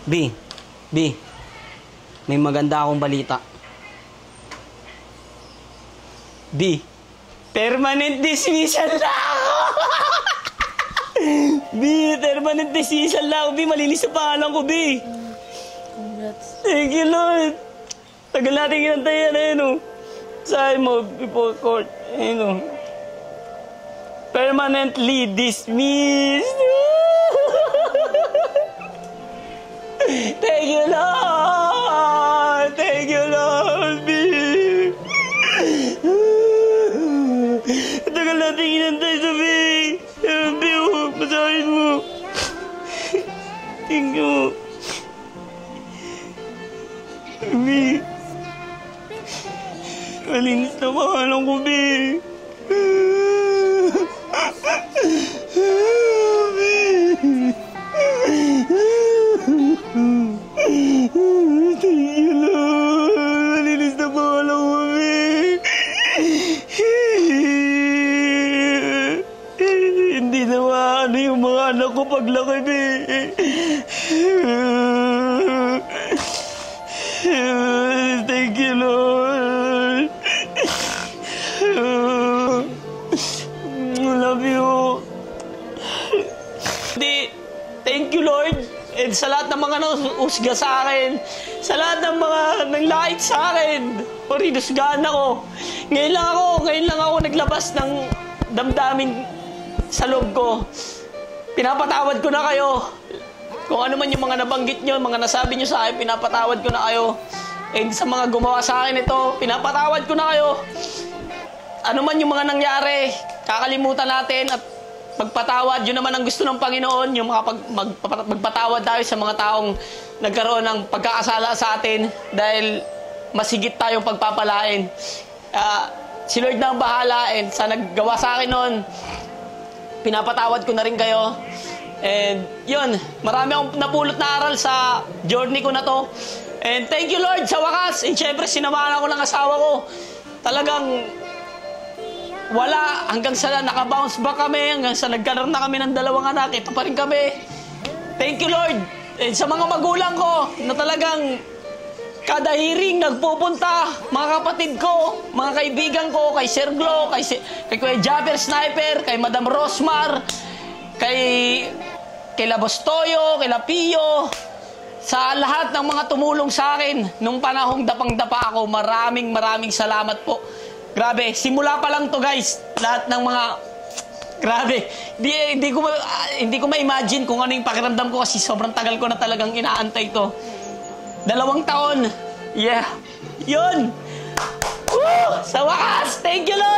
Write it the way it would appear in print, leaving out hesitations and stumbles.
B, may maganda akong balita. B, permanent dismissal na ako! B, permanent dismissal na ako. B, malinis sa pangalan ko, B. Congrats. Thank you, Lord. Tagal natin kinantayan, ayun o. Sabi mo, before court, ayun o. Permanently dismissed. Thank you, Lord. Thank you, Lord, B. Tagal natin kinantay sa B. B, masahin mo. Thank you. B. Malinis na pangalan ko, B. Thank you, Lord. Malinis na pangalan ko, B. Hindi na maano yung mga anak ko paglaki, B. Thank you, Lord. I love you. Thank you, Lord. And sa lahat ng mga usga sa akin, sa lahat ng mga nanglait sa akin, o rinusgahan ako. Ngayon lang ako naglabas ng damdamin sa loob ko. Pinapatawad ko na kayo. Kung ano man yung mga nabanggit nyo, mga nasabi nyo sa akin, pinapatawad ko na kayo. And sa mga gumawa sa akin ito, pinapatawad ko na kayo. Ano man yung mga nangyari, kakalimutan natin at magpatawad. Yun naman ang gusto ng Panginoon, yung magpatawad tayo sa mga taong nagkaroon ng pagkakasala sa atin dahil masigit tayong pagpapalain. Si Lord na ang bahala, and sa naggawa sa akin noon, pinapatawad ko na rin kayo. And yun, marami akong napulot na aral sa journey ko na to. And thank you, Lord, sa wakas. And syempre, sinamahan ako ng asawa ko. Talagang wala, hanggang sa nakabounce back kami, hanggang sa nagkaroon na kami ng 2 anak, ito pa rin kami. Thank you, Lord. And sa mga magulang ko, na talagang kada hearing nagpupunta, mga kapatid ko, mga kaibigan ko, kay Sir Glo, kay Kuya Jabber Sniper, kay Madam Rosmar, kay Labostoyo, kay Lapio, sa lahat ng mga tumulong sa akin nung panahong dapang-dapa ako, maraming salamat po. Grabe, simula pa lang to, guys. Lahat ng mga grabe. Hindi ko ma-imagine kung ano yung pakiramdam ko kasi sobrang tagal ko na talagang inaantay to. 2 taon. Yeah. Yun. Woo! Sa wakas, thank you, Lord.